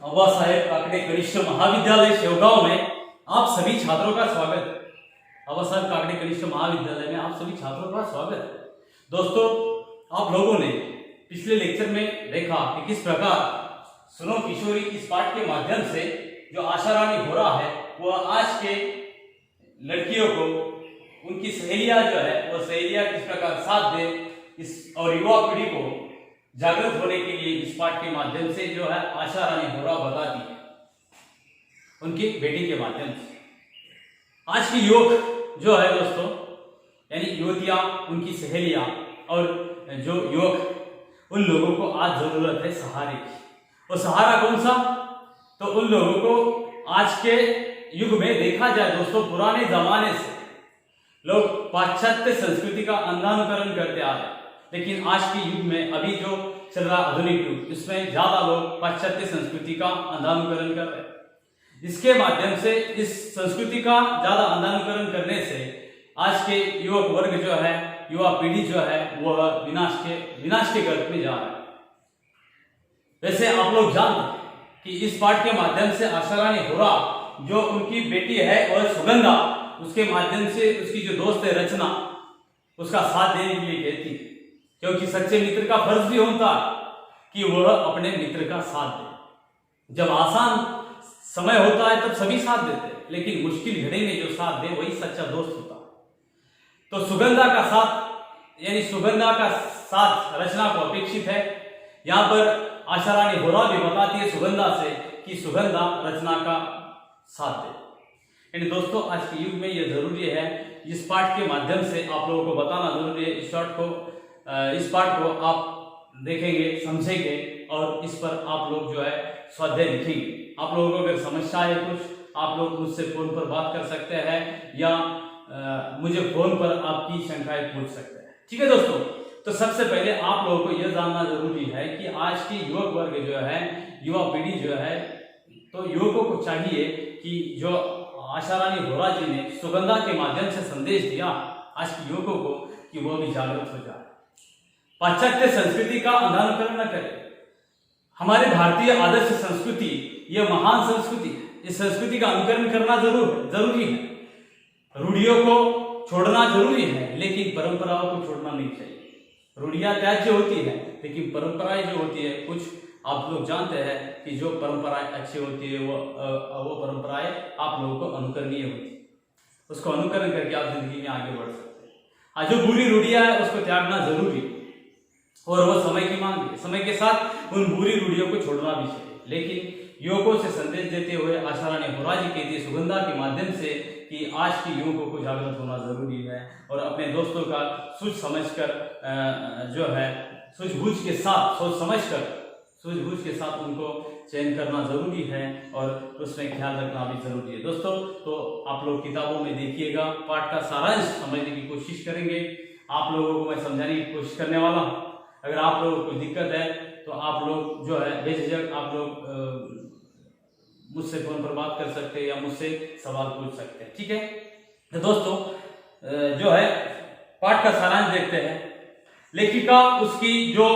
बाबा साहेब काकड़े कनिष्ठ महाविद्यालय शेवगांव में आप सभी छात्रों का स्वागत है। बाबा साहेब काकड़े कनिष्ठ महाविद्यालय में आप सभी छात्रों का स्वागत है। दोस्तों, आप लोगों ने पिछले लेक्चर में देखा कि किस प्रकार सुनो किशोरी इस पाठ के माध्यम से जो आशा रानी हो रहा है वह आज के लड़कियों को उनकी सहेलियां जो है वह सहेलियां किस प्रकार साथ दे इस और युवा पीढ़ी को जागृत होने के लिए इस पाठ के माध्यम से जो है आशा रानी होरा बताती है उनकी बेटी के माध्यम से। आज की युवक जो है दोस्तों, यानी युवतियां, उनकी सहेलियां और जो युवक, उन लोगों को आज जरूरत है सहारे की। और सहारा कौन सा? तो उन लोगों को आज के युग में देखा जाए दोस्तों, पुराने जमाने से लोग पाश्चात्य संस्कृति का अंधानुकरण करते आ रहे हैं, लेकिन आज के युग में अभी जो चल रहा आधुनिक युग, इसमें ज्यादा लोग पाश्चात्य संस्कृति का अंधानुकरण कर रहे हैं। इसके माध्यम से, इस संस्कृति का ज्यादा अंधानुकरण करने से आज के युवक वर्ग जो है, युवा पीढ़ी जो है, वह विनाश के गर्त में जा रहा है। वैसे आप लोग जानते हैं कि इस पाठ के माध्यम से आशा रानी होरा जो उनकी बेटी है और सुगंधा, उसके माध्यम से उसकी जो दोस्त है रचना, उसका साथ देने के लिए कहती है, क्योंकि सच्चे मित्र का फर्ज भी होता है कि वह अपने मित्र का साथ दे। जब आसान समय होता है तब सभी साथ देते हैं, लेकिन मुश्किल घड़ी में जो साथ दे वही सच्चा दोस्त होता है। तो सुगंधा का साथ, यानी सुगंधा का साथ रचना को अपेक्षित है। यहाँ पर आशा रानी होरा भी बताती है सुगंधा से कि सुगंधा रचना का साथ दे। यानी दोस्तों, आज के युग में यह जरूरी है, इस पाठ के माध्यम से आप लोगों को बताना जरूरी है। इस पाठ को आप देखेंगे, समझेंगे और इस पर आप लोग जो है स्वाध्याय लिखेंगे। आप लोगों को अगर समस्या है कुछ, आप लोग मुझसे फोन पर बात कर सकते हैं या मुझे फोन पर आपकी शंकाएं पूछ सकते हैं। ठीक है दोस्तों, तो सबसे पहले आप लोगों को यह जानना जरूरी है कि आज की युवक वर्ग जो है, युवा पीढ़ी जो है, तो युवकों को चाहिए कि जो आशा रानी होरा जी ने सुगंधा के माध्यम से संदेश दिया आज के युवकों को, कि वो भी जागृत हो जाए, पाश्चात्य संस्कृति का अंधानुकरण न करे। हमारे भारतीय आदर्श संस्कृति यह महान संस्कृति है, इस संस्कृति का अनुकरण करना जरूरी है। रूढ़ियों को छोड़ना जरूरी है, लेकिन परंपराओं को छोड़ना नहीं चाहिए। रूढ़ियां त्याज्य होती है, लेकिन परंपराएं जो होती है, कुछ आप लोग जानते हैं कि जो परंपराएं अच्छी होती है वो परंपराएं आप लोगों को अनुकरणीय होती है। उसको अनुकरण करके आप जिंदगी में आगे बढ़ सकते हैं। आज जो बुरी रूढ़ियां है उसको त्यागना जरूरी है, और वह समय की मांग है। समय के साथ उन बुरी रूढ़ियों को छोड़ना भी चाहिए। लेकिन युवकों से संदेश देते हुए आशा रानी होरा जी कहती है सुगंधा के माध्यम से कि आज के युवकों को जागृत होना जरूरी है, और अपने दोस्तों का सोच समझकर जो है सूझबूझ के साथ, सोच समझकर सूझबूझ के साथ उनको चयन करना जरूरी है, और उसमें ख्याल रखना भी जरूरी है। दोस्तों, तो आप लोग किताबों में देखिएगा, पाठ का सारांश समझने की कोशिश करेंगे। आप लोगों को मैं समझाने की कोशिश करने वाला हूँ। अगर आप लोगों को कोई दिक्कत है तो आप लोग जो है बेझिझक आप लोग मुझसे फोन पर बात कर सकते हैं या मुझसे सवाल पूछ सकते हैं। ठीक है, तो दोस्तों जो है पाठ का सारांश देखते हैं। लेखिका उसकी जो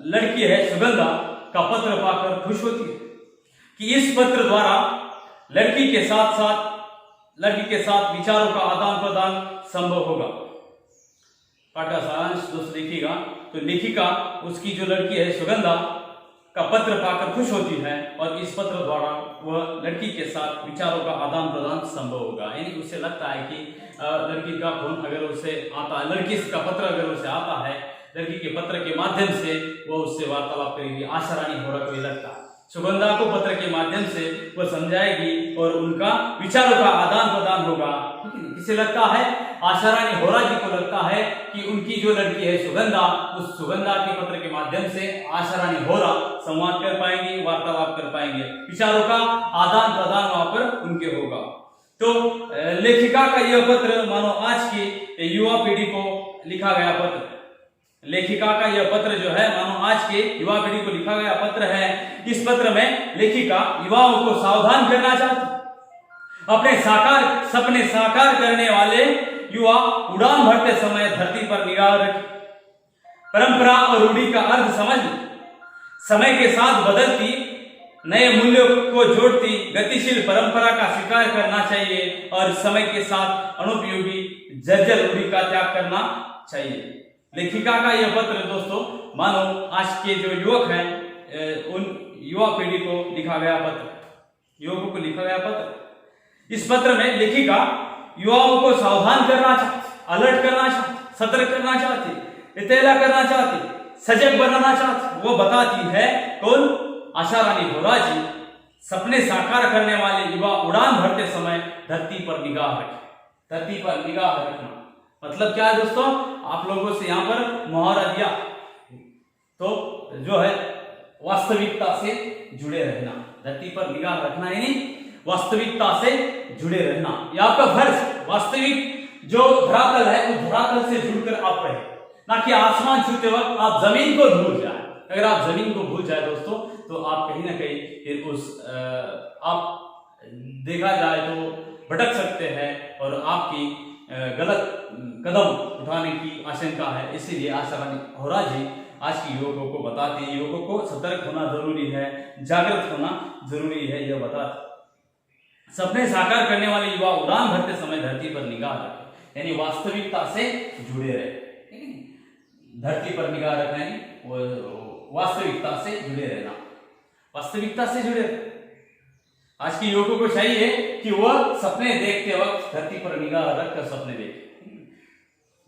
लड़की है सुगंधा का पत्र पाकर खुश होती है कि इस पत्र द्वारा लड़की के साथ विचारों का आदान प्रदान संभव होगा। पाठ का सारांश दोस्तों देखिएगा। तो लेखिका उसकी जो लड़की है सुगंधा का पत्र पाकर खुश होती है, और इस पत्र द्वारा वह लड़की के साथ विचारों का आदान प्रदान संभव होगा। यानी उसे लगता है कि लड़की का फोन अगर उसे आता है, लड़की का पत्र अगर उसे आता है, लड़की के पत्र के माध्यम से वो उससे वार्तालाप करेगी। आशा रानी होरा को लगता है सुगंधा को पत्र के माध्यम से वह समझाएगी और उनका विचारों का आदान प्रदान होगा। किसे लगता है? आशा रानी होरा जी को लगता है कि उनकी जो लड़की है सुगंधा, उस सुगंधा के पत्र के माध्यम से आशा रानी होरा संवाद कर पाएंगी, वार्तालाप कर पाएंगे, विचारों का आदान प्रदान वहां पर उनके होगा। तो लेखिका का यह पत्र मानो आज की युवा पीढ़ी को लिखा गया पत्र, लेखिका का यह पत्र जो है मानो आज के युवा पीढ़ी को लिखा गया पत्र है। इस पत्र में लेखिका युवाओं को सावधान करना चाहती, अपने सपने साकार करने वाले युवा उड़ान भरते समय धरती पर निगाह रखें, परंपरा और रूढ़ी का अर्थ समझ, समय के साथ बदलती नए मूल्यों को जोड़ती गतिशील परंपरा का स्वीकार करना चाहिए और समय के साथ अनुपयोगी जर्जर रूढ़ी का त्याग करना चाहिए। लेखिका का यह पत्र दोस्तों मानो आज के जो युवक हैं उन युवा पीढ़ी को लिखा गया पत्र, युवकों को लिखा गया पत्र। इस पत्र में लेखिका युवाओं को सावधान करना चाहती, अलर्ट करना चाहती, सतर्क करना चाहती, इतेला करना चाहती, सजग बनाना चाहती। वो बताती है कौन? आशा रानी होरा जी सपने साकार करने वाले युवा उड़ान भरते समय धरती पर निगाह रखें। धरती पर निगाह रखना मतलब क्या है दोस्तों? आप लोगों से यहाँ पर मुहावरा दिया तो जो है वास्तविकता से जुड़े रहना, धरती पर निगाह रखना यानी वास्तविकता से जुड़े रहना। यह आपका फर्ज, वास्तविक जो धरातल है उस धरातल से जुड़कर आप रहे, ना कि आसमान छूते वक्त आप जमीन को भूल जाए। अगर आप जमीन को भूल जाए दोस्तों तो आप कहीं ना कहीं फिर आप देखा जाए तो भटक सकते हैं और आपकी गलत कदम उठाने की आशंका है। इसीलिए आशा रानी होरा जी आज की युवकों को बताती है, युवकों को सतर्क होना जरूरी है, जागृत होना जरूरी है। यह बताती सपने साकार करने वाले युवा उड़ान भरते समय धरती पर निगाह रखें, यानी वास्तविकता से जुड़े रहे। धरती पर निगाह रखना यानी वास्तविकता से जुड़े रहना, वास्तविकता से जुड़े। आज के युवकों को चाहिए कि वह सपने देखते वक्त धरती पर निगाह रखकर सपने देखे।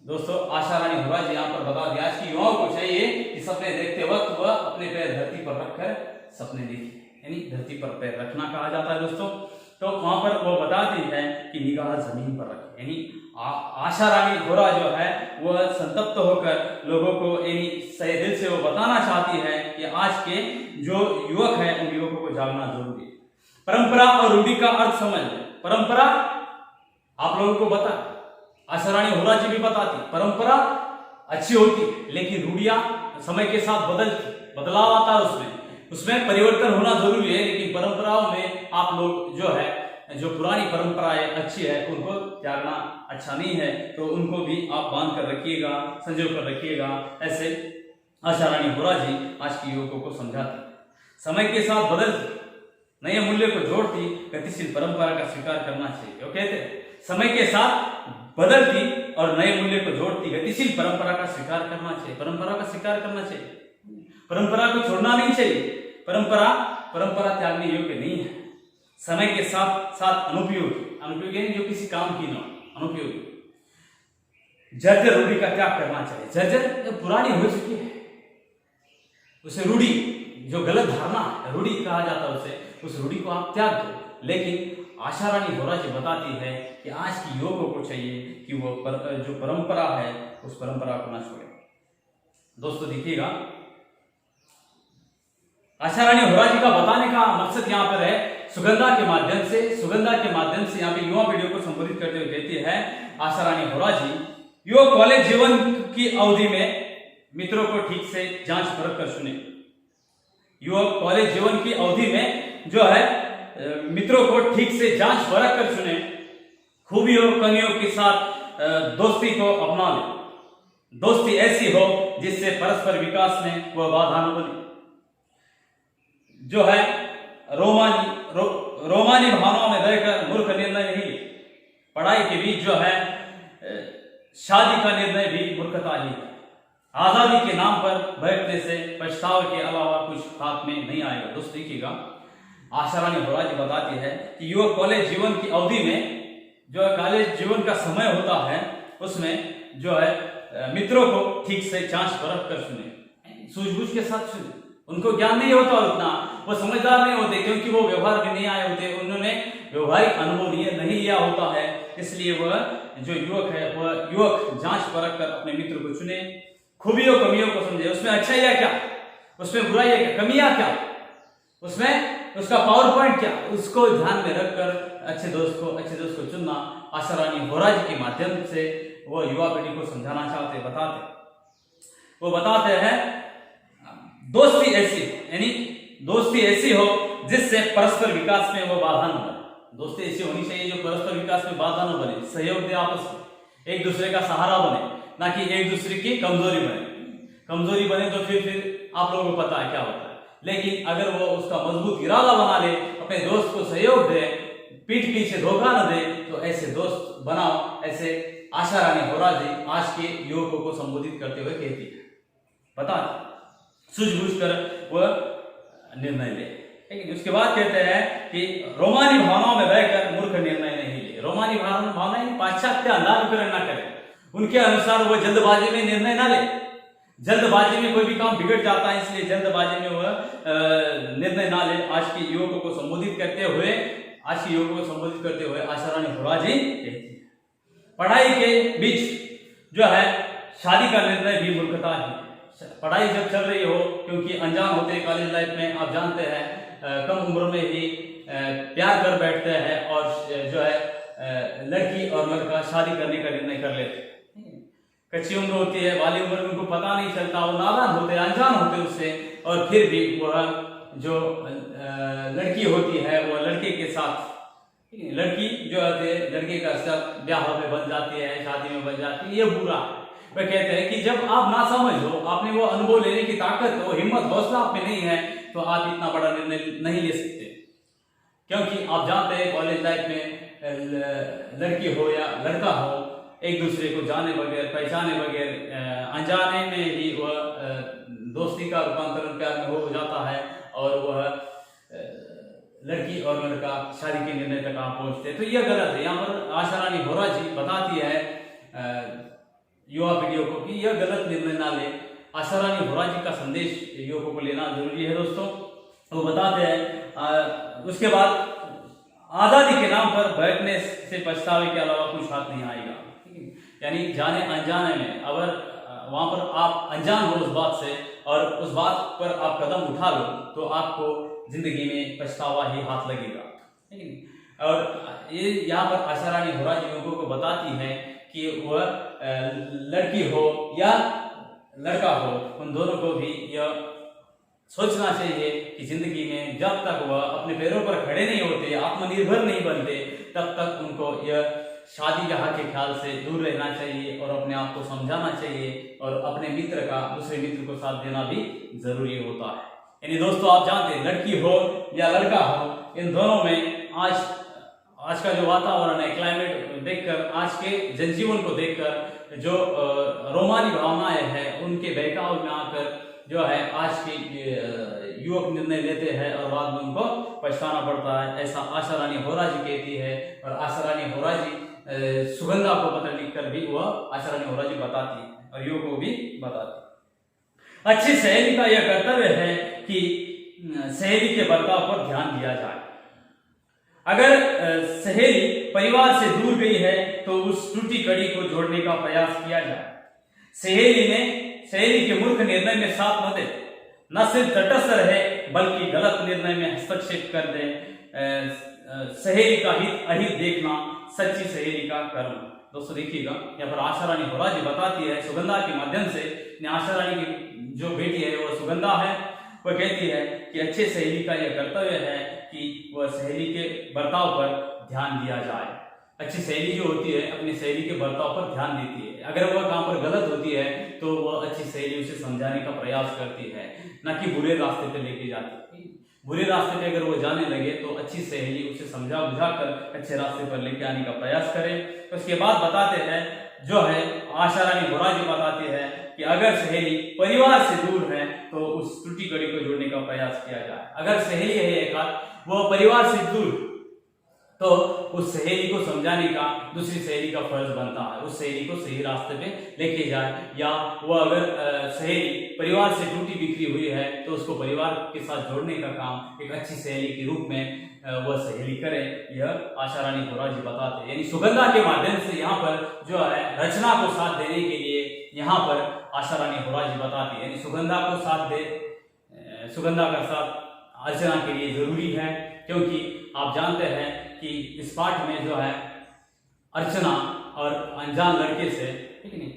दोस्तों आशा रानी होरा जी यहाँ पर बता दिया, आज के युवाओं को चाहिए कि सपने देखते वक्त वह अपने पैर धरती पर रखकर सपने देखे, यानी धरती पर पैर रखना कहा जाता है दोस्तों। तो वहां पर वो बताती है कि निगाह जमीन पर रखें, यानी आशा रानी होरा जो है वह संतप्त होकर लोगों को यानी सही दिल से वो बताना चाहती है कि आज के जो युवक है उन युवकों को जागना जरूरी है। परंपरा और रूढ़ी का अर्थ समझ लें। परंपरा आप लोगों को बता, आशा रानी होरा जी भी बताती, परंपरा अच्छी होती लेकिन रूढ़ियां समय के साथ बदलती, बदलाव आता है उसमें परिवर्तन होना जरूरी है। लेकिन परंपराओं में आप लोग जो है जो पुरानी परंपराएं अच्छी है उनको त्यागना अच्छा नहीं है, तो उनको भी आप बांध कर रखिएगा, संजो कर रखिएगा। ऐसे आशा रानी होरा जी आज के युवकों को समझाती, समय के साथ बदलती, नए मूल्य को जोड़ती गतिशील परंपरा का स्वीकार करना चाहिए। वो कहते समय के साथ बदलती और नए मूल्य को जोड़ती गतिशील परंपरा का स्वीकार करना चाहिए, परंपरा का स्वीकार करना चाहिए, परंपरा को छोड़ना नहीं चाहिए। परंपरा त्यागने योग्य नहीं है। समय के साथ साथ अनुपयोगी जो किसी काम की ना, अनुपयोगी जर्जर रूढ़ी का त्याग करना चाहिए। जर्जर पुरानी हो चुकी है, उसे रूढ़ी जो गलत धारणा है रूढ़ी कहा जाता है उसे, उस रूढ़ी को आप त्याग दो। लेकिन आशा रानी होरा जी बताती है कि आज की युवकों को चाहिए कि वो जो परंपरा है उस परंपरा को ना छोड़े। दोस्तों देखिएगा आशा रानी होरा जी का बताने का मकसद यहाँ पर है सुगंधा के माध्यम से यहाँ पे युवा पीढ़ियों को संबोधित करते हुए कहती है आशा रानी होरा जी, युवक कॉलेज जीवन की अवधि में मित्रों को ठीक से जांच परख कर सुने। युवक कॉलेज जीवन की अवधि में जो है मित्रों को ठीक से जांच परख कर सुने, खूबियों कमियों के साथ दोस्ती को अपना ले। दोस्ती ऐसी हो जिससे परस्पर विकास में वह बाधा न बने। जो है रोमानी भावनाओं में रहकर मूर्ख निर्णय नहीं। पढ़ाई के बीच जो है शादी का निर्णय भी मूर्खता ही है। आजादी के नाम पर बैठने से पछतावे के अलावा कुछ हाथ में नहीं आएगा। दोस्त देखिएगा आशा रानी होरा जी बताती है कि युवक कॉलेज जीवन की अवधि में जो कॉलेज जीवन का समय होता है उसमें जो है मित्रों को ठीक से जांच परख कर सुने, सूझबूझ के साथ सुने। उनको ज्ञान नहीं होता उतना, वो समझदार नहीं होते क्योंकि वो व्यवहार में नहीं आए होते, उन्होंने व्यवहारिक अनुभव नहीं लिया होता है। इसलिए वह जो युवक है वह युवक जांच परख कर अपने मित्र को चुने, खूबियों कमियों को समझे, उसमें अच्छाइयाँ क्या, उसमें बुराइयाँ क्या, कमियां क्या, उसमें उसका पावर पॉइंट क्या, उसको ध्यान में रखकर अच्छे दोस्त को चुनना आशा रानी होरा जी के माध्यम से वो युवा पीढ़ी को समझाना चाहते बताते हैं दोस्ती ऐसी यानी दोस्ती ऐसी हो जिससे परस्पर विकास में वो बाधा न बने। दोस्ती ऐसी होनी चाहिए जो परस्पर विकास में बाधा न बने, सहयोग दे आपस में, एक दूसरे का सहारा बने, ना कि एक दूसरे की कमजोरी बने। कमजोरी बने तो फिर आप लोगों को पता है क्या होता है, लेकिन अगर वो उसका मजबूत इरादा बना ले, अपने दोस्त को सहयोग दे, पीठ पीछे धोखा न दे, तो ऐसे दोस्त बनाओ। ऐसे आशा रानी होरा जी आज के युवकों को संबोधित करते हुए कहती है। बता सूझबूझ कर वह निर्णय ले। लेकिन उसके बाद कहते हैं कि रोमानी भावनाओं में बहकर मूर्ख निर्णय नहीं ले। रोमानी भावनाएं पाश्चात्य अंधानुकरण न करें, उनके अनुसार वह जल्दबाजी में निर्णय ना ले। जल्दबाजी में कोई भी काम बिगड़ जाता है, इसलिए जल्दबाजी में वह निर्णय ना ले। आज के युवकों को संबोधित करते हुए आशा रानी होरा जी कहती है, पढ़ाई के बीच जो है शादी का निर्णय भी मूर्खता है। पढ़ाई जब चल रही हो, क्योंकि अनजान होते हैं कॉलेज लाइफ में, आप जानते हैं कम उम्र में ही प्यार कर बैठते हैं और जो है लड़की और लड़का शादी करने का निर्णय कर लेते हैं। कच्ची उम्र होती है, वाली उम्र में उनको पता नहीं चलता, वो नादान होते, अनजान होते उससे, और फिर भी वह जो लड़की होती है वो लड़के के साथ, लड़की जो है लड़के का साथ ब्याह में बन जाती है, शादी में बन जाती है, ये बुरा है। वह कहते हैं कि जब आप ना समझ हो, आपने वो अनुभव लेने की ताकत हो, हिम्मत हौसला आप में नहीं है, तो आप इतना बड़ा निर्णय नहीं ले सकते। क्योंकि आप जानते हैं कॉलेज लाइफ में लड़की हो या लड़का हो, एक दूसरे को जाने बगैर, पहचाने बगैर, अनजाने में ही वह दोस्ती का रूपांतरण प्यार में हो जाता है और वह लड़की और लड़का शादी के निर्णय तक आप पहुंचते हैं। तो यह गलत है। यहाँ पर आशा रानी होरा जी बताती है युवा पीढ़ियों को कि यह गलत निर्णय ना ले। आशा रानी होरा जी का संदेश युवकों को लेना जरूरी है दोस्तों। तो बताते हैं उसके बाद आजादी के नाम पर बैठने से पछतावे के अलावा कुछ हाथ नहीं आएगा। यानी जाने अनजाने में अगर वहां पर आप अनजान हो उस बात से और उस बात पर आप कदम उठा लो, तो आपको जिंदगी में पछतावा ही हाथ लगेगा। और ये यहाँ पर आशा रानी होरा जी लोगों को बताती है कि वह लड़की हो या लड़का हो, उन दोनों को भी यह सोचना चाहिए कि जिंदगी में जब तक वह अपने पैरों पर खड़े नहीं होते, आत्मनिर्भर नहीं बनते, तब तक उनको यह शादी ब्याह के ख्याल से दूर रहना चाहिए और अपने आप को समझाना चाहिए और अपने मित्र का दूसरे मित्र को साथ देना भी जरूरी होता है। यानी दोस्तों आप जानते हैं लड़की हो या लड़का हो, इन दोनों में आज का जो वातावरण है, क्लाइमेट देखकर, आज के जनजीवन को देखकर जो रोमानी भावनाएं हैं उनके बहकाव में आकर जो है आज के युवक निर्णय लेते हैं और बाद में उनको पछताना पड़ता है। ऐसा आशा रानी होरा जी कहती है। और आशा रानी होरा जी सुगंधा को पत्र लिखकर भी वह आशा रानी होरा जी बताती है और युवकों को भी बताती है। अच्छी सहेली का यह कर्तव्य है कि सहेली के बर्ताव पर ध्यान दिया जाए। अगर सहेली परिवार से दूर गई है तो उस टूटी कड़ी को जोड़ने का प्रयास किया जाए। सहेली के मूर्ख निर्णय में साथ न दे, न सिर्फ तटस्थ रहे बल्कि गलत निर्णय में हस्तक्षेप कर दे। सहेली का हित अहित देखना सच्ची सहेली का कर्म। दोस्तों देखिएगा, यहाँ पर आशा रानी होरा जी बताती है सुगंधा के माध्यम से। आशा रानी की जो बेटी है वो सुगंधा है, वह कहती है कि अच्छे सहेली का यह कर्तव्य है कि वह सहेली के बर्ताव पर ध्यान दिया जाए। अच्छी सहेली जो होती है अपनी सहेली के बर्ताव पर ध्यान देती है। अगर वह काम पर गलत होती है तो वह अच्छी सहेली उसे समझाने का प्रयास करती है, न कि बुरे रास्ते पे लेके जाती है। बुरे रास्ते पे अगर वो जाने लगे तो अच्छी सहेली उसे समझा बुझा कर अच्छे रास्ते पर लेके आने का प्रयास करे। उसके बाद बताते हैं जो है आशा रानी होरा जी बताती है कि अगर सहेली परिवार से दूर है तो उस टूटी कड़ी को जोड़ने का प्रयास किया जाए। अगर सहेली है एक वो परिवार से दूर, तो उस सहेली को समझाने का दूसरी सहेली का फर्ज बनता है, उस सहेली को सही रास्ते पे लेके जाए। या वो अगर सहेली परिवार से टूटी बिखरी हुई है तो उसको परिवार के साथ जोड़ने का काम एक अच्छी सहेली के रूप में वह सहेली करे। यह आशा रानी होरा जी बताते हैं। यानी सुगंधा के माध्यम से यहाँ पर जो है रचना को साथ देने के लिए यहाँ पर आशा रानी होरा जी बताती है। यानी सुगंधा को साथ दे, सुगंधा का साथ अर्चना के लिए जरूरी है, क्योंकि आप जानते हैं कि इस पाठ में जो है अर्चना और अनजान लड़के से, ठीक नहीं,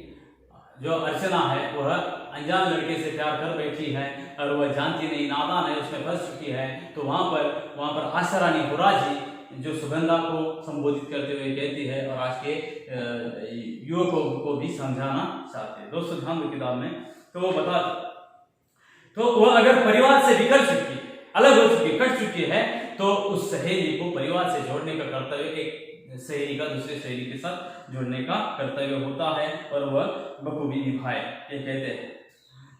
जो अर्चना है वह अनजान लड़के से प्यार कर बैठी है और वह जानती नहीं, नादान है, उसमें फंस चुकी है। तो वहां पर आशा रानी होरा जी जो सुगंधा को संबोधित करते हुए कहती है और आज के युवकों को भी समझाना चाहते हैं। दोस्तों ध्यान दो किताब में, तो वो बता तो वह अगर परिवार से बिखर चुकी, अलग हो चुकी, कट चुकी है, तो उस सहेली को परिवार से जोड़ने का कर्तव्य एक सहेली का दूसरे सहेली के साथ जोड़ने का कर्तव्य होता है और वह बखूबी निभाए, ये कहते हैं।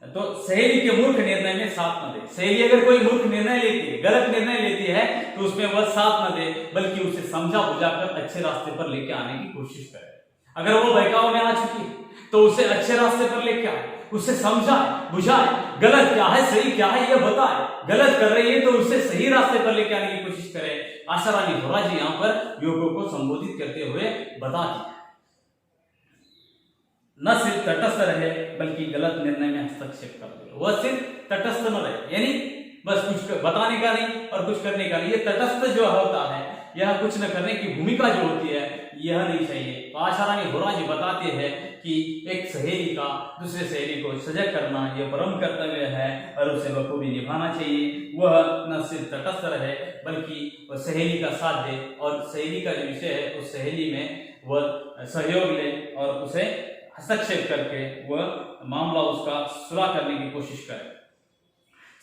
तो सहेली के मूर्ख निर्णय में साथ न दे। सहेली अगर कोई मूर्ख निर्णय लेती है, गलत निर्णय लेती है, तो उसमें वह साथ न दे, बल्कि उसे समझा बुझाकर अच्छे रास्ते पर लेके आने की कोशिश करे। अगर वो बहकाव में आ चुकी है तो उसे अच्छे रास्ते पर लेके आए, उसे समझाए बुझाए, गलत क्या है सही क्या है ये बताए, गलत कर रही है तो उसे सही रास्ते पर लेके आने की कोशिश करे। आशा रानी होरा जी यहाँ पर युवकों को संबोधित करते हुए बता दिया, न सिर्फ तटस्थ रहे बल्कि गलत निर्णय में हस्तक्षेप कर दे। वह सिर्फ तटस्थ न रहे, यानी बस कुछ बताने का नहीं और कुछ करने का नहीं। ये तटस्थ जो होता है, यह कुछ न करने की भूमिका जो होती है, यह नहीं चाहिए। तो आशा रानी होरा जी बताते हैं कि एक सहेली का दूसरे सहेली को सजग करना यह परम कर्तव्य है और उसे बखूबी निभाना चाहिए। वह न सिर्फ तटस्थ रहे बल्कि वह सहेली का साथ दे और सहेली का जो विषय है उस सहेली में वह सहयोग ले और उसे हस्तक्षेप करके वह मामला उसका सुलह करने की कोशिश करे।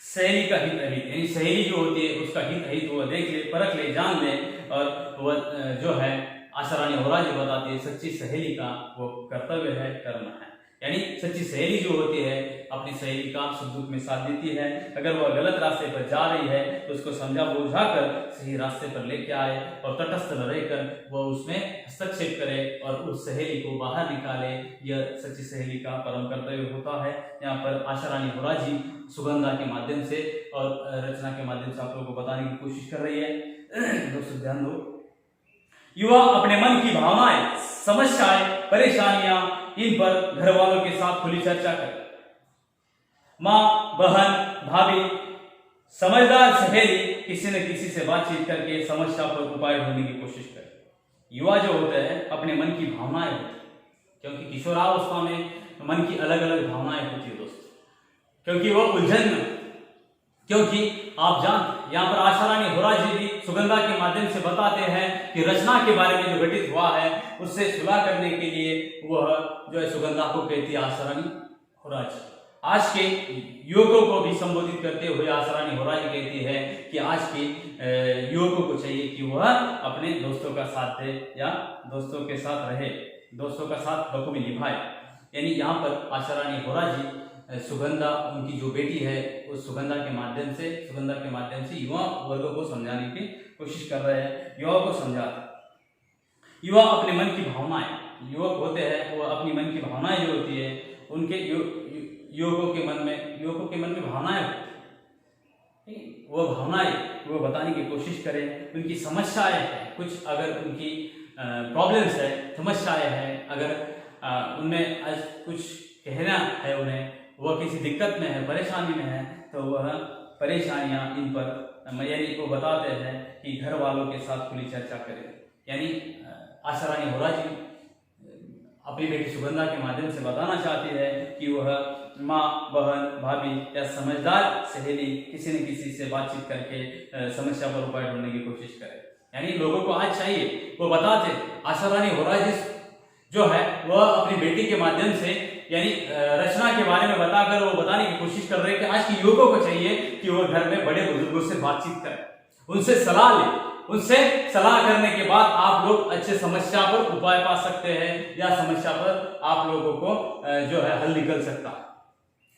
सहेली का हित अहित, यानी सहेली जो होती है उसका हित अहित वह देख ले, परख ले, जान ले और वह जो है आशा रानी होरा जी बताती है सच्ची सहेली का वो कर्तव्य है, करना है। यानी सच्ची सहेली जो होती है अपनी सहेली का सुख दुख में साथ देती है। अगर वह गलत रास्ते पर जा रही है तो उसको समझा बुझाकर सही रास्ते पर लेके आए और तटस्थ न रहकर वह उसमें हस्तक्षेप करे और उस सहेली को बाहर निकाले। यह सच्ची सहेली का परम कर्तव्य होता है। यहाँ पर आशा रानी होरा जी सुगंधा के माध्यम से और रचना के माध्यम से आप लोगों को बताने की कोशिश कर रही है। दोस्तों ध्यान दो, युवा अपने मन की भावनाएं, समस्याएं, परेशानियां इन पर घर वालों के साथ खुली चर्चा करें। माँ, बहन, भाभी, समझदार सहेली किसी न किसी से बातचीत करके समस्या पर उपाय ढूंढने की कोशिश करें। युवा जो होते हैं अपने मन की भावनाएं होती है, क्योंकि किशोरावस्था में मन की अलग अलग भावनाएं होती है दोस्तों, क्योंकि वो उलझन में, क्योंकि आप जानते यहाँ पर आशा रानी होरा जी भी सुगंधा के माध्यम से बताते हैं कि रचना के बारे में जो घटित हुआ है उससे सुलह करने के लिए वह जो है सुगंधा को कहती है आशा रानी होरा जी। आज के युवकों को भी संबोधित करते हुए आशा रानी होरा जी कहती है कि आज के युवकों को चाहिए कि वह अपने दोस्तों का साथ दे या दोस्तों के साथ रहे, दोस्तों का साथ बखूबी निभाए। यानी यहाँ पर आशा रानी होरा जी सुगंधा, उनकी जो बेटी है उस सुगंधा के माध्यम से युवा वर्गों को समझाने की कोशिश कर रहे हैं, युवा को समझाते। युवा अपने मन की भावनाएं, युवक होते हैं वो अपनी मन की भावनाएं जो होती है उनके युवकों के मन में भावनाएं होती है, वो भावनाएं वो बताने की कोशिश करें। उनकी समस्याएं हैं, कुछ अगर उनकी प्रॉब्लम्स है, समस्याएं हैं, अगर उनमें आज कुछ कहना है, उन्हें वह किसी दिक्कत में है, परेशानी में है, तो वह परेशानियां इन पर यानी वो बताते हैं कि घर वालों के साथ खुली चर्चा करें। यानी आशा रानी होरा जी अपनी बेटी सुगंधा के माध्यम से बताना चाहती है कि वह माँ, बहन, भाभी या समझदार सहेली किसी न किसी से बातचीत करके समस्या पर उपाय ढूंढने की कोशिश करे। यानी लोगों को आज चाहिए वो बताते, आशा रानी होरा जी जो है वह अपनी बेटी के माध्यम से यानी रचना के बारे में बताकर वो बताने की कोशिश कर रहे हैं कि आज के युवकों को चाहिए कि वो घर में बड़े बुजुर्गों से बातचीत करें, उनसे सलाह लें। उनसे सलाह करने के बाद आप लोग अच्छे समस्या पर उपाय पा सकते हैं या समस्या पर आप लोगों को जो है हल निकल सकता है।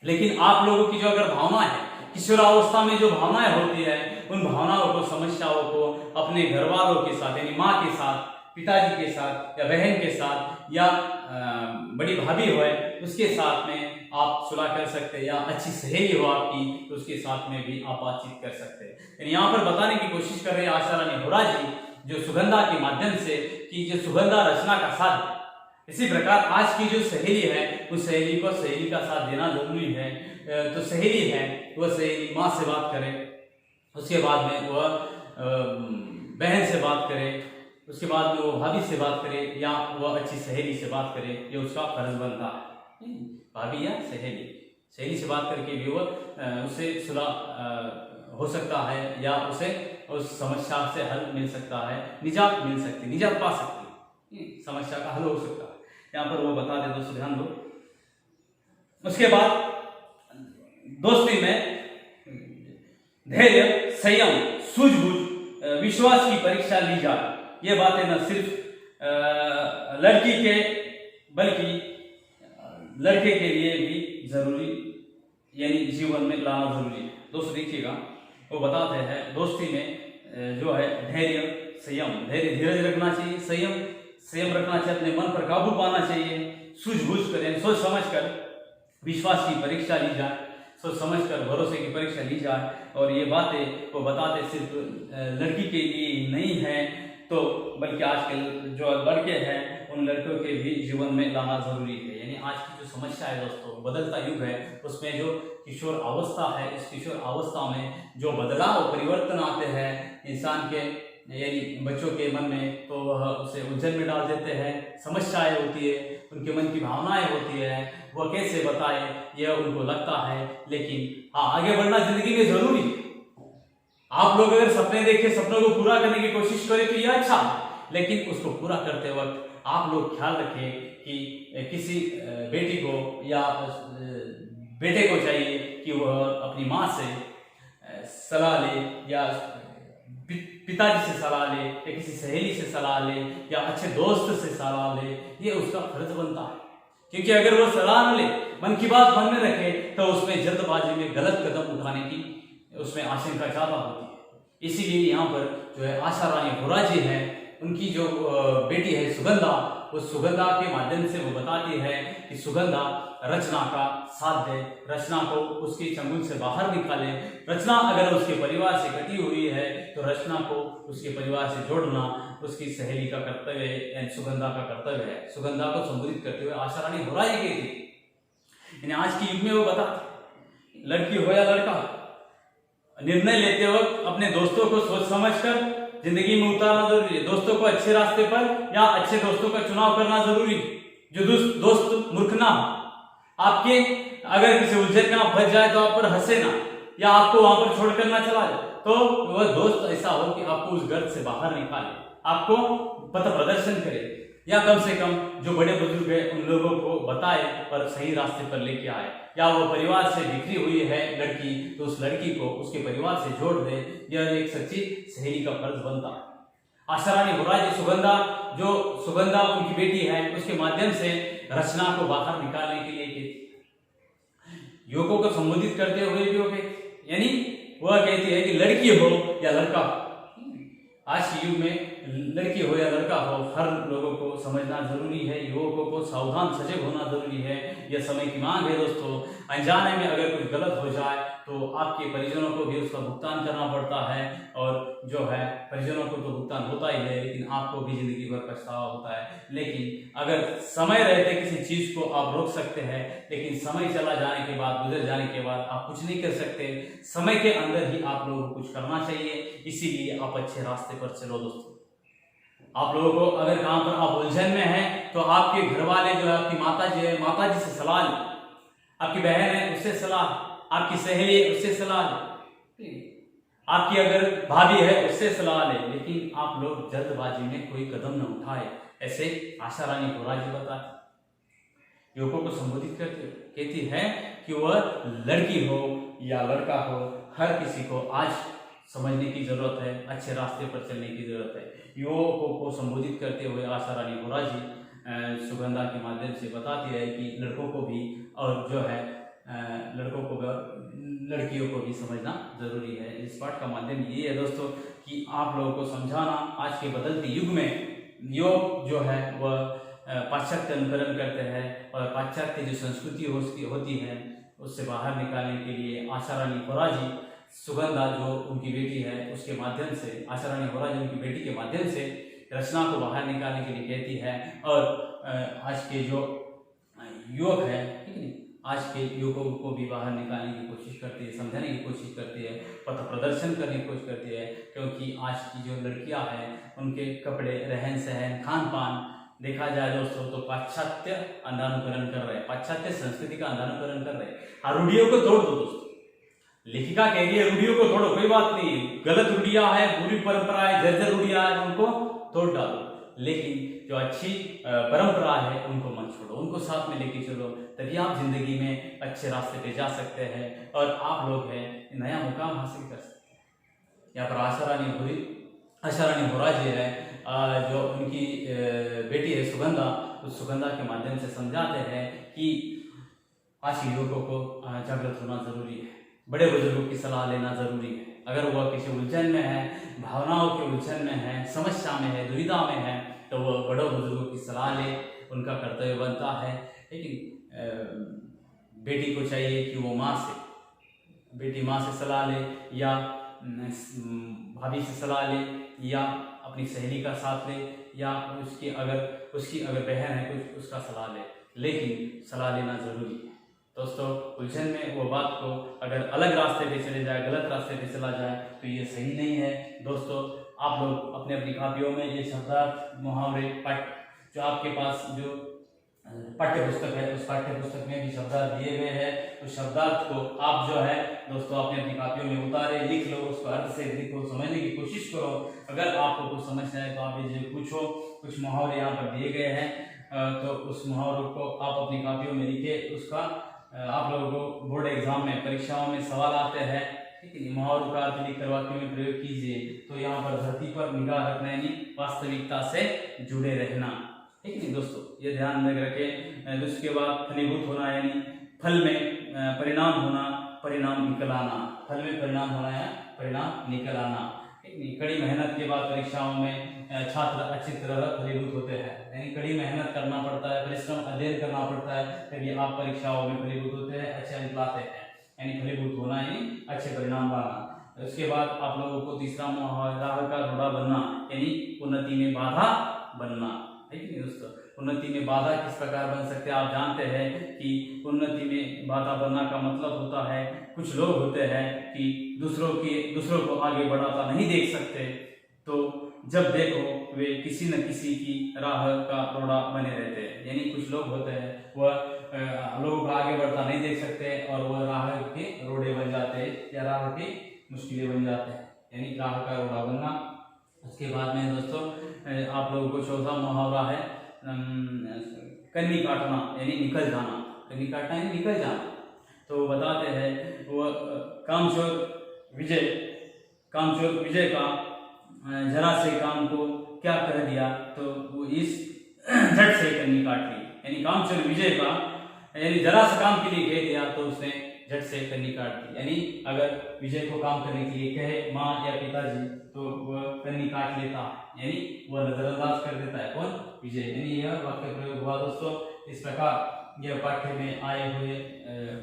लेकिन आप लोगों की जो अगर भावना है, किशोरावस्था में जो भावनाएं होती है, उन भावनाओं को, समस्याओं को अपने घर वालों के साथ यानी माँ के साथ, पिताजी के साथ या बहन के साथ या बड़ी भाभी हो उसके साथ में आप सुलह कर सकते हैं, या अच्छी सहेली हो आपकी तो उसके साथ में भी आप बातचीत कर सकते हैं। यानी यहाँ पर बताने की कोशिश कर रहे हैं आशा रानी होरा जी जो सुगंधा के माध्यम से कि जो सुगंधा रचना का साथ है, इसी प्रकार आज की जो सहेली है उस सहेली को सहेली का साथ देना जरूरी है। तो सहेली है वह सहेली माँ से बात करे, उसके बाद में वह बहन से बात करे, उसके बाद में वो भाभी से बात करे या वह अच्छी सहेली से बात करे, ये उसका फर्ज बनता है। भाभी या सहेली से बात करके भी वह उससे सुलह हो सकता है या उसे उस समस्या से हल मिल सकता है, निजात पा सकती है, समस्या का हल हो सकता है। यहाँ पर वो बता दे, दोस्तों ध्यान दो। उसके बाद दोस्ती में धैर्य, संयम, सूझबूझ, विश्वास की परीक्षा ली जाए। ये बातें न सिर्फ लड़की के बल्कि लड़के के लिए भी जरूरी, यानी जीवन में लाना जरूरी है। दोस्तों देखिएगा, वो बताते हैं दोस्ती में जो है धैर्य, संयम, धीरज रखना चाहिए, संयम रखना चाहिए, अपने मन पर काबू पाना चाहिए, सूझबूझ करें, सोच समझ कर विश्वास की परीक्षा ली जाए, सोच समझ कर भरोसे की परीक्षा ली जाए। और ये बातें वो बताते सिर्फ लड़की के लिए नहीं है, तो बल्कि आजकल जो लड़के हैं उन लड़कों के भी जीवन में लाना जरूरी है। यानी आज की जो समस्या है दोस्तों, बदलता युग है, उसमें जो किशोर अवस्था है, इस किशोर अवस्था में जो बदलाव परिवर्तन आते हैं इंसान के, यानी बच्चों के मन में, तो वह उसे उलझन में डाल देते हैं। समस्याएं होती है, उनके मन की भावनाएं होती है, वह कैसे बताए यह उनको लगता है। लेकिन हाँ, आगे बढ़ना जिंदगी में जरूरी है। आप लोग अगर सपने देखें, सपनों को पूरा करने की कोशिश करें तो यह अच्छा है, लेकिन उसको पूरा करते वक्त आप लोग ख्याल रखें कि किसी बेटी को या बेटे को चाहिए कि वह अपनी माँ से सलाह ले, या पिताजी से सलाह ले, या किसी सहेली से सलाह ले, या अच्छे दोस्त से सलाह ले। ये उसका फर्ज बनता है, क्योंकि अगर वो सलाह न ले, मन की बात मन में रखे, तो उसमें जल्दबाजी में गलत कदम उठाने की उसमें आशंका ज्यादा होती है। इसीलिए यहाँ पर जो है आशा रानी होरा जी है, उनकी जो बेटी है सुगंधा, उस सुगंधा के माध्यम से वो बताती है कि सुगंधा रचना का साथ दे, रचना को उसकी चंगुल से बाहर निकाले। रचना अगर उसके परिवार से कटी हुई है तो रचना को उसके परिवार से जोड़ना उसकी सहेली का कर्तव्य है, सुगंधा का कर्तव्य है। सुगंधा को संबोधित करते हुए आशा रानी होरा जी कहती थी। आज के युग में वो बताते, लड़की हो या लड़का, निर्णय लेते वक्त अपने दोस्तों को सोच समझकर जिंदगी में उतारना जरूरी है। दोस्तों को अच्छे रास्ते पर या अच्छे दोस्तों का चुनाव करना जरूरी है, जो दोस्त मूर्ख ना हो, आपके अगर किसी उलझन में आप फंस जाए तो आप पर हंसे ना, या आपको वहां पर छोड़कर ना चला जाए, तो वह दोस्त ऐसा हो कि आपको उस गर्त से बाहर निकाले, आपको पथ प्रदर्शन करे, या कम से कम जो बड़े बुजुर्ग है उन लोगों को बताए और सही रास्ते पर लेके आए। या वो परिवार से बिखरी हुई है लड़की, तो उस लड़की को उसके परिवार से जोड़ दे, यह एक सच्ची सहेली का फर्ज बनता है। आशा रानी होरा जी सुगंधा उनकी बेटी है, उसके माध्यम से रचना को बाहर निकालने के लिए युवकों को संबोधित करते हुए यानी वह कहती है कि लड़की हो या लड़का, आज के युग में लड़की हो या लड़का हो, हर लोगों को समझना जरूरी है, युवकों को सावधान सजग होना जरूरी है। यह समय की मांग है दोस्तों। अनजाने में अगर कुछ गलत हो जाए तो आपके परिजनों को भी उसका भुगतान करना पड़ता है, और जो है परिजनों को तो भुगतान होता ही है, लेकिन आपको भी जिंदगी भर पछतावा होता है। लेकिन अगर समय रहते किसी चीज को आप रोक सकते हैं, लेकिन समय चला जाने के बाद, गुजर जाने के बाद आप कुछ नहीं कर सकते। समय के अंदर ही आप लोगों को कुछ करना चाहिए, इसीलिए आप अच्छे रास्ते पर चलो दोस्तों। आप लोगों को अगर कहां पर आप उलझन में हैं तो आपके घर वाले जो है, आपकी माता जी है, माता जी से सलाह लें, आपकी बहन है उससे सलाह, आपकी सहेली है उससे सलाह लें, आपकी अगर भाभी है उससे सलाह लें, लेकिन आप लोग जल्दबाजी में कोई कदम न उठाए। ऐसे आशा रानी होरा जी बताती, युवकों को संबोधित करते कहती है कि वह लड़की हो या लड़का हो, हर किसी को आज समझने की जरूरत है, अच्छे रास्ते पर चलने की जरूरत है। युवकों को संबोधित करते हुए आशा रानी होरा जी सुगंधा के माध्यम से बताती है कि लड़कों को भी, और जो है लड़कों को लड़कियों को भी समझना जरूरी है। इस पाठ का माध्यम ये है दोस्तों कि आप लोगों को समझाना, आज के बदलते युग में युवक जो है वह पाश्चात्य अनुकरण करते हैं, और पाश्चात्य जो संस्कृति होती है उससे बाहर निकालने के लिए आशा रानी होरा जी सुगंधा जो उनकी बेटी है उसके माध्यम से, आशा रानी होरा जी उनकी बेटी के माध्यम से रचना को बाहर निकालने के लिए कहती है। और आज के जो युवक है, ठीक है, आज के युवकों को भी बाहर निकालने की कोशिश करती है, समझाने की कोशिश करती है, पथ प्रदर्शन करने की कोशिश करती है। क्योंकि आज की जो लड़कियां हैं उनके कपड़े, रहन सहन, खान पान देखा जाए दोस्तों तो पाश्चात्य अंधानुकरण कर रहे हैं, पाश्चात्य संस्कृति का अंधानुकरण कर रहे हैं। रूढ़ियों को तोड़ दो दोस्तों, लेखिका कह रही है रूढ़ियों को तोड़ो, कोई बात नहीं, गलत रूढ़ियां है, बुरी परंपराएं, जर्जर रूढ़ियां है, उनको तोड़ डालो, लेकिन जो अच्छी परंपरा है उनको मत छोड़ो, उनको साथ में लेके चलो, तभी आप जिंदगी में अच्छे रास्ते पे जा सकते हैं और आप लोग हैं नया मुकाम हासिल कर सकते हैं। यहाँ पर आशा रानी होरा जी है, जो उनकी बेटी है सुगंधा, उस सुगंधा के माध्यम से समझाते हैं कि आज के युवकों को जागृत होना जरूरी है, बड़े बुजुर्गों की सलाह लेना जरूरी है। अगर वह किसी उलझन में है, भावनाओं के उलझन में है, समस्या में है, दुविधा में है, तो वह बड़े बुजुर्गों की सलाह ले, उनका कर्तव्य बनता है। लेकिन बेटी को चाहिए कि वो बेटी माँ से सलाह ले, या भाभी से सलाह ले, या अपनी सहेली का साथ ले, या उसकी अगर बहन है कुछ, उसका सलाह ले, लेकिन सलाह लेना जरूरी है। दोस्तों, उलझन में वो बात को अगर अलग रास्ते पे चले जाए, गलत रास्ते पे चला जाए, तो ये सही नहीं है। दोस्तों, आप लोग अपने अपनी कापियों में ये शब्दार्थ, मुहावरे, जो आपके पास जो पाठ्य पुस्तक है, उस पाठ्य पुस्तक में भी शब्दार्थ दिए गए हैं। उस शब्दार्थ को आप जो है दोस्तों अपने अपनी कापियों में उतारे, लिख लो, उसको अर्थ से लिखो, समझने की कोशिश करो। अगर आपको कुछ समस्या है तो आप ये पूछो। कुछ मुहावरे यहाँ पर दिए गए हैं, तो उस मुहावरों को आप अपनी कापियों में लिखे। उसका आप लोगों को बोर्ड एग्जाम में, परीक्षाओं में सवाल आते हैं, ठीक है। मुहावरों का अर्थ लिखकर वाक्य में प्रयोग कीजिए। तो यहाँ पर धरती पर निगाह रखना यानी वास्तविकता से जुड़े रहना, ठीक है दोस्तों, ये ध्यान में रखें। उसके बाद फलीभूत होना यानी फल में परिणाम होना, परिणाम निकल आना। फल में परिणाम होना या परिणाम निकल आना, ठीक है। कड़ी मेहनत के बाद परीक्षाओं में छात्र अच्छी तरह फलीभूत होते हैं, यानी कड़ी मेहनत करना पड़ता है, परिश्रम अध्ययन करना पड़ता है, तभी आप परीक्षाओं में फलीभूत होते हैं, अच्छे अंक लाते हैं। यानी फलीभूत होना यानी अच्छे परिणाम लाना। उसके बाद आप लोगों को तीसरा मुहावरा का रोड़ा बनना यानी उन्नति में बाधा बनना, ठीक है दोस्तों। उन्नति में बाधा किस प्रकार बन सकते हैं, आप जानते हैं कि उन्नति में बाधा बनना का मतलब होता है, कुछ लोग होते हैं कि दूसरों को आगे बढ़ाता नहीं देख सकते, तो जब देखो वे किसी न किसी की राह का रोड़ा बने रहते हैं। यानी कुछ लोग होते हैं वह लोगों को आगे बढ़ता नहीं देख सकते और वह राह के रोड़े बन जाते हैं या राह की मुश्किलें बन जाते हैं, यानी राह का रोड़ा बनना। उसके बाद में दोस्तों आप लोगों को चौथा मुहावरा है कन्नी काटना यानी निकल जाना। कन्नी काटना यानी निकल जाना। तो बताते हैं वह कामचोर विजय का जरा से काम को क्या कर दिया, तो वो इस झट से कन्नी काट ली। यानी कामचोर विजय का यानी जरा से काम के लिए कह दिया तो उसने झट से कन्नी काट दी। यानी अगर विजय को काम करने के लिए कहे माँ या पिताजी, तो वह कन्नी काट लेता है, यानी वह नजरअंदाज कर देता है। कौन? विजय। यानी यह वाक्य प्रयोग हुआ दोस्तों। इस प्रकार यह पाठ्य में आए हुए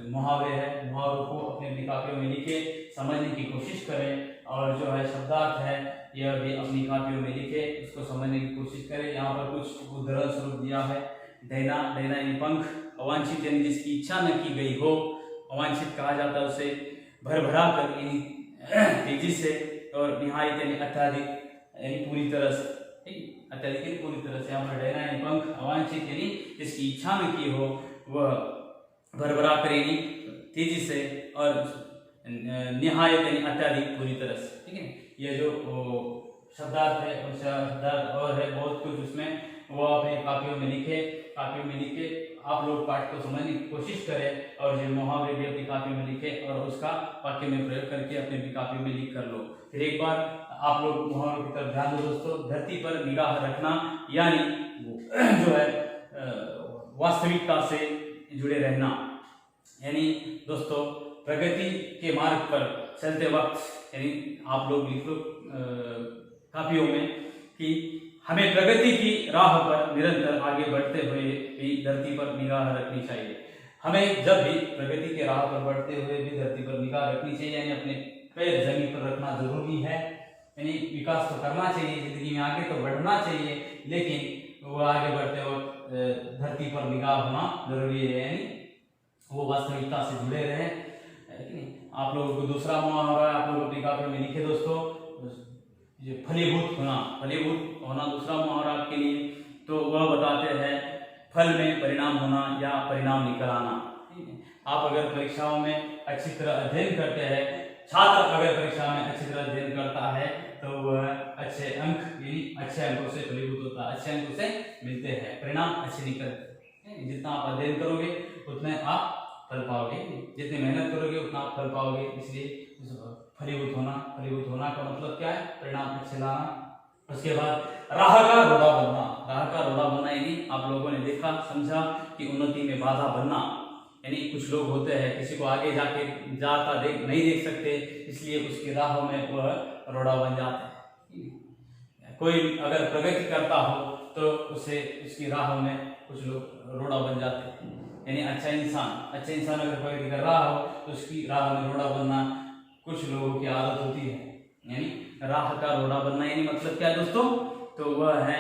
मुहावरे हैं। मुहावरों को अपने अपनी कापियों में लिखे, समझने की कोशिश करें, और जो है शब्दार्थ है यह भी अपनी कापियों में लिखे, उसको समझने की कोशिश करें। यहाँ पर कुछ उदाहरण स्वरूप दिया है। डैना यानी पंख, अवांछित यानी जिसकी इच्छा न की गई हो, अवांछित कहा जाता है उसे, भरभरा कर यानी तेजी से, और निहायत यानी अत्यधिक यानी पूरी तरह से, अत्यधिक यानी पूरी तरह से। यहाँ पर डैना यानी पंख, अवांछित यानी जिसकी इच्छा न की हो, वह भरभरा कर यानी तेजी से, और निहायत यानी अत्यधिक पूरी तरह से, ठीक है। ये जो शब्दार्थ है और शब्दार्थ और है बहुत कुछ उसमें, वो अपने कापियों में लिखे। कापियों में लिख के आप लोग पाठ को समझने की कोशिश करें, और जो मुहावरे भी अपनी कापी में लिखे और उसका वाक्य में प्रयोग करके अपनी भी कापी में लिख कर लो। फिर एक बार आप लोग मुहावरों की तरफ ध्यान दो दोस्तों। धरती पर निगाह रखना यानी जो है वास्तविकता से जुड़े रहना। यानी दोस्तों प्रगति के मार्ग पर चलते वक्त, यानी आप लोग लिखो कापियों में कि हमें प्रगति की राह पर निरंतर आगे बढ़ते हुए भी धरती पर निगाह रखनी चाहिए। हमें जब भी प्रगति के राह पर बढ़ते हुए भी धरती पर निगाह रखनी चाहिए, यानी अपने पैर जमीन पर रखना जरूरी है। यानी विकास तो करना चाहिए, जिंदगी में आगे तो बढ़ना चाहिए, लेकिन वो आगे बढ़ते वक्त धरती पर निगाह होना जरूरी है, यानी वो वास्तविकता से जुड़े रहे। आप लोगों को दूसरा मुहावरा आप लोग अपनी कापियों में लिखे दोस्तों, ये फलीभूत होना दूसरा मुहावरा आपके लिए। तो वह बताते हैं फल में परिणाम होना या परिणाम निकल आना। आप अगर परीक्षाओं में अच्छी तरह अध्ययन करते हैं, छात्र अगर परीक्षा में अच्छी तरह अध्ययन करता है, तो वह अच्छे अंक यानी अच्छे अंकों से फलीभूत होता है, अच्छे अंकों से मिलते हैं, परिणाम अच्छे निकलते हैं। जितना आप अध्ययन करोगे उतने आप फल पाओगे। जितनी मेहनत करोगे उतना आप फल पाओगे। इसलिए फलीभूत होना का मतलब क्या है? परिणाम अच्छे लाना। उसके बाद राह का रोड़ा बनना। राह का रोड़ा बनना यानी आप लोगों ने देखा समझा कि उन्नति में बाधा बनना। यानी कुछ लोग होते हैं किसी को आगे जाके नहीं देख सकते, इसलिए उसकी राह में वह रोड़ा बन जाते हैं। कोई अगर प्रगति करता हो तो उसे उसकी राह में कुछ लोग रोड़ा बन जाते हैं। यानी अच्छा इंसान अगर प्रगति कर रहा हो तो उसकी राह में रोड़ा बनना कुछ लोगों की आदत होती है। यानी राह का रोड़ा बनना यानी मतलब क्या दोस्तों? तो वह है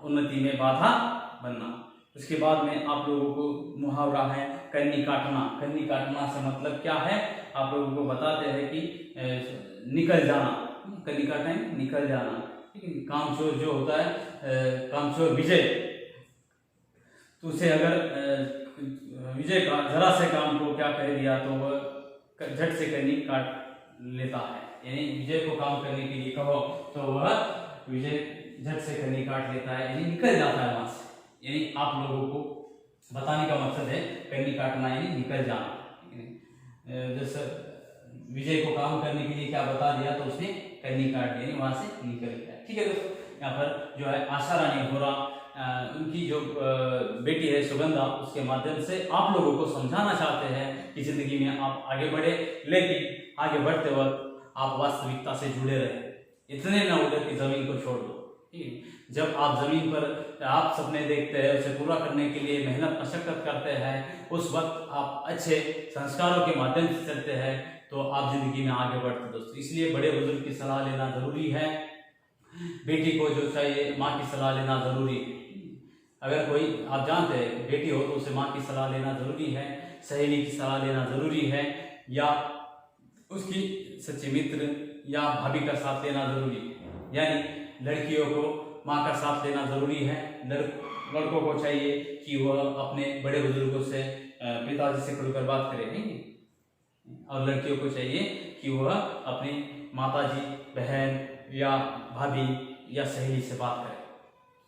उन्नति में बाधा बनना। उसके बाद में आप लोगों को मुहावरा है कन्नी काटना। कन्नी काटना से मतलब क्या है? आप लोगों को बताते हैं कि निकल जाना। कन्नी काटना है निकल जाना। ठीक है। कामचोर जो होता है, कामचोर विजय, तो उसे अगर विजय का जरा से काम को क्या कह दिया तो वह झट से कन्नी काट लेता है। यानी विजय को काम करने के लिए कहो तो वह विजय झट से कन्नी काट लेता है, यानी निकल जाता है वहां से। यानी आप लोगों को बताने का मकसद है कन्नी काटना यानी निकल जाना। जैसे विजय को काम करने के लिए क्या बता दिया तो उसने कन्नी काट दी, वहां से निकल गया। ठीक है दोस्तों, यहाँ पर जो है आशा रानी होरा उनकी जो बेटी है सुगंधा, उसके माध्यम से आप लोगों को समझाना चाहते हैं कि जिंदगी में आप आगे बढ़े, लेकिन आगे बढ़ते वक्त आप वास्तविकता से जुड़े रहे। इतने न उड़े कि जमीन को छोड़ दो। ठीक है। जब आप जमीन पर आप सपने देखते हैं, उसे पूरा करने के लिए मेहनत मशक्कत करते हैं, उस वक्त आप अच्छे संस्कारों के माध्यम से चलते हैं तो आप जिंदगी में आगे बढ़ते दोस्तों। इसलिए बड़े बुजुर्ग की सलाह लेना जरूरी है। बेटी को जो चाहिए माँ की सलाह लेना जरूरी है। अगर कोई आप जानते हैं बेटी हो तो उसे माँ की सलाह लेना जरूरी है, सहेली की सलाह लेना जरूरी है, या उसकी सच्चे मित्र या भाभी का साथ लेना जरूरी है। यानी लड़कियों को माँ का साथ लेना जरूरी है। लड़कों को चाहिए कि वह अपने बड़े बुजुर्गों से पिताजी से खुलकर बात करे, नहीं, और लड़कियों को चाहिए कि वह अपनी माताजी, बहन या भाभी या सहेली से बात करे।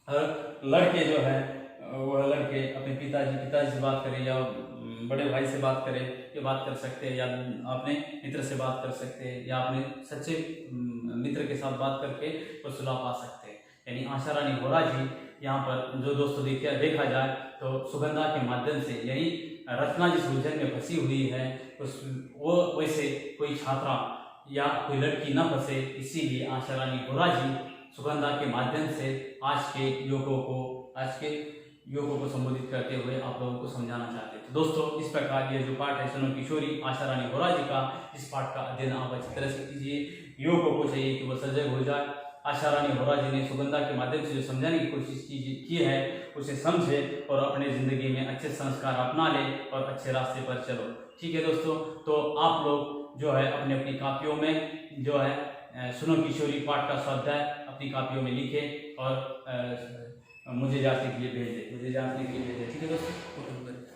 और लड़के जो है वह लड़के अपने पिताजी से बात करें या बड़े भाई से बात करें, ये बात कर सकते हैं, या अपने मित्र से बात कर सकते हैं, या अपने सच्चे मित्र के साथ बात करके वो सुलह पा सकते हैं। यानी आशा रानी होरा जी यहाँ पर जो दोस्तों देखा जाए तो सुगंधा के माध्यम से, यानी रचना जिस उलझन में फंसी हुई है वो वैसे कोई छात्रा या कोई लड़की न फंसे, इसीलिए आशा रानी होरा जी सुगंधा के माध्यम से आज के युवकों को संबोधित करते हुए आप लोगों को समझाना चाहते थे। दोस्तों, इस प्रकार ये जो पाठ है सुनो किशोरी आशा रानी होरा जी का, इस पाठ का अध्ययन आप अच्छी तरह से कीजिए। युवकों को चाहिए कि वह सजग हो जाए। आशा रानी होरा जी ने सुगंधा के माध्यम से जो समझाने की कोशिश की है उसे समझे और अपने जिंदगी में अच्छे संस्कार अपना ले और अच्छे रास्ते पर चलो। ठीक है दोस्तों, तो आप लोग जो है अपनी अपनी कापियों में जो है सुनो किशोरी पाठ का स्वाध्याय अपनी कापियों में लिखे और मुझे जांचने के लिए भेज दे। ठीक है दोस्तों।